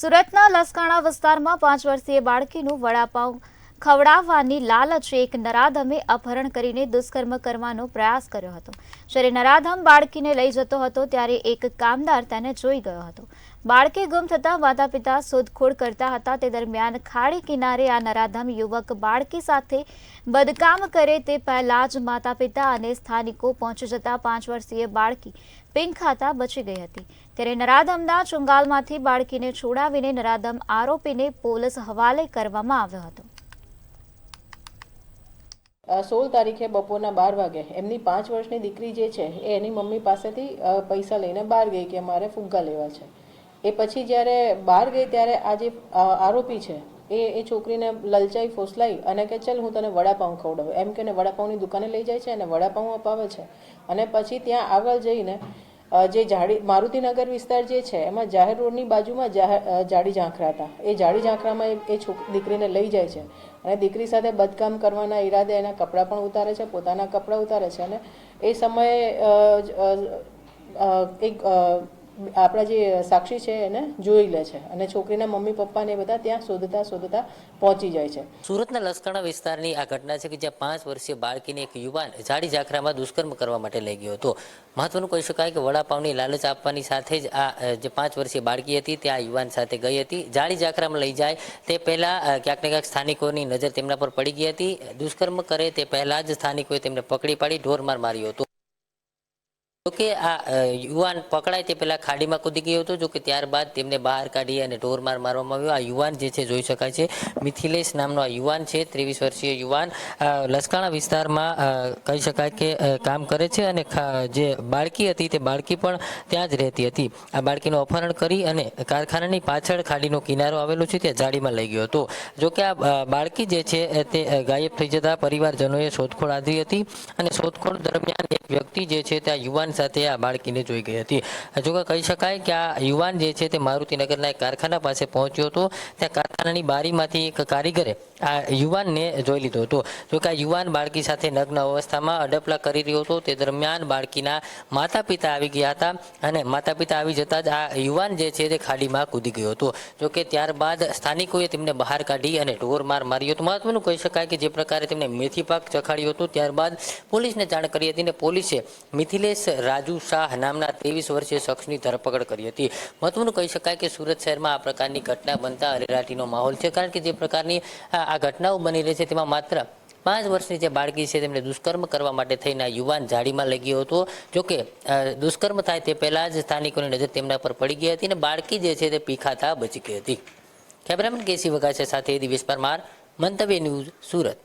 સુરતના લસકાણા વિસ્તારમાં 5 વર્ષીય બાળકીનું વડાપાઉં ખવડાવવાની લાલચે એક નરાધમે અપહરણ કરીને દુષ્કર્મ કરવાનો પ્રયાસ કર્યો હતો। જ્યારે નરાધમ બાળકીને લઈ જતો હતો ત્યારે એક કામદાર તેને જોઈ ગયો હતો। બાળકી ગુમ થતા માતા પિતા શોધખોળ કરતા હતા। તે દરમિયાન ખાડી કિનારે આ નરાધમ યુવક બાળકી સાથે બદકામ કરે તે પહેલા જ માતા પિતા અને સ્થાનિકો પહોંચી જતા 5 વર્ષીય બાળકી પિંક ખાતા બચી ગઈ હતી। ત્યારે નરાધમના ચુંગાલમાંથી બાળકીને છોડાવીને નરાધમ આરોપીને પોલીસ હવાલે કરવામાં આવ્યો હતો। 16 તારીખે બપોરના 12 વાગે એમની 5 વર્ષની દીકરી જે છે એ એની મમ્મી પાસેથી પૈસા લઈને બહાર ગઈ કે મારે ફુગ્ગા લેવા છે। એ પછી જ્યારે બહાર ગઈ ત્યારે આ જે આરોપી છે એ છોકરીને લલચાઈ ફોસલાઈ અને કે ચલ હું તને વડાપાઉં ખવડાવું એમ કે વડાપાઉંની દુકાને લઈ જાય છે અને વડાપાઉં અપાવે છે। અને પછી ત્યાં આગળ જઈને જે મારુતિનગર વિસ્તાર જે છે એમાં જાહેર રોડની બાજુમાં જાડી ઝાંખરા હતા। એ જાડી ઝાંખરામાં એ દીકરીને લઈ જાય છે અને દીકરી સાથે બદકામ કરવાના ઈરાદે એના કપડાં પણ ઉતારે છે, પોતાના કપડાં ઉતારે છે। અને એ સમયે એક આપણા જે સાક્ષી છે એને જોઈ લે છે અને છોકરીના મમ્મી પપ્પાને બધા ત્યાં શોધતા પહોંચી જાય છે। સુરતના લસકાણા વિસ્તારની આ ઘટના છે કે જ્યાં 5 વર્ષીય બાળકીને એક યુવાન જાડી ઝાંખરામાં દુષ્કર્મ કરવા માટે લઈ ગયો હતો। મહત્વનું કહી શકાય કે વડાપાઉંની લાલચ આપવાની સાથે જ આ જે 5 વર્ષીય બાળકી હતી તે આ યુવાન સાથે ગઈ હતી। જાડી ઝાંખરામાં લઈ જાય તે પહેલા ક્યાંક ને ક્યાંક સ્થાનિકોની નજર તેમના પર પડી ગઈ હતી। દુષ્કર્મ કરે તે પહેલા જ સ્થાનિકોએ તેમને પકડી પાડી ઢોરમાર માર્યો હતો। જોકે આ યુવાન પકડાય તે પહેલા ખાડીમાં કૂદી ગયો હતો। જોકે ત્યારબાદ તેમને બહાર કાઢી અને ઢોરમાર મારવામાં આવ્યો। આ યુવાન જે છે જોઈ શકાય છે મિથિલેશ નામનો આ યુવાન છે, 23 વર્ષીય યુવાન લસકાણા વિસ્તારમાં કહી શકાય કે કામ કરે છે અને જે બાળકી હતી તે બાળકી પણ ત્યાં જ રહેતી હતી। આ બાળકીનું અપહરણ કરી અને કારખાનાની પાછળ ખાડીનો કિનારો આવેલો છે ત્યાં જાળીમાં લઈ ગયો હતો। જોકે આ બાળકી જે છે તે ગાયબ થઈ જતા પરિવારજનોએ શોધખોળ આદરી હતી અને શોધખોળ દરમિયાન એક વ્યક્તિ જે છે તે યુવાન સાથે આ બાળકીને જોઈ ગઈ હતી। જોકે કહી શકાય કે આ યુવાન જે છે તે મારુતિનગરના એક કારખાના પાસે પહોંચ્યો હતો। ત્યાં કારખાનાની બારીમાંથી એક કારીગરે આ યુવાનને જોઈ લીધો હતો। જોકે આ યુવાન બાળકી સાથે નગ્ન અવસ્થામાં અડપલા કરી રહ્યો હતો। તે દરમિયાન બાળકીના માતા પિતા આવી ગયા હતા અને માતા પિતા આવી જતા જ આ યુવાન જે છે તે ખાડીમાં કૂદી ગયો હતો। જોકે ત્યારબાદ સ્થાનિકોએ તેમને બહાર કાઢી અને ઢોરમાર માર્યો હતો। મહત્વનું કહી શકાય કે જે પ્રકારે તેમને મેથી પાક ચખાડ્યો હતો ત્યારબાદ પોલીસને જાણ કરી હતી અને પોલીસે મિથિલેશ રાજુ શાહ નામના 23 વર્ષીય શખ્સની ધરપકડ કરી હતી। મહત્વનું કહી શકાય કે સુરત શહેરમાં આ પ્રકારની ઘટના બનતા અરેરાટીનો માહોલ છે, કારણ કે જે પ્રકારની આ ઘટનાઓ બની રહી છે તેમાં માત્ર 5 વર્ષની જે બાળકી છે તેમને દુષ્કર્મ કરવા માટે થઈને યુવાન જાડીમાં લઈ ગયો હતો। જોકે દુષ્કર્મ થાય તે પહેલા જ સ્થાનિકોની નજર તેમના પર પડી ગઈ હતી અને બાળકી જે છે તે પીખાતા બચી ગઈ હતી। કેમેરામેન કેસી વગાસિયા સાથે દિવેશ પરમાર, મંતવ્ય ન્યૂઝ, સુરત।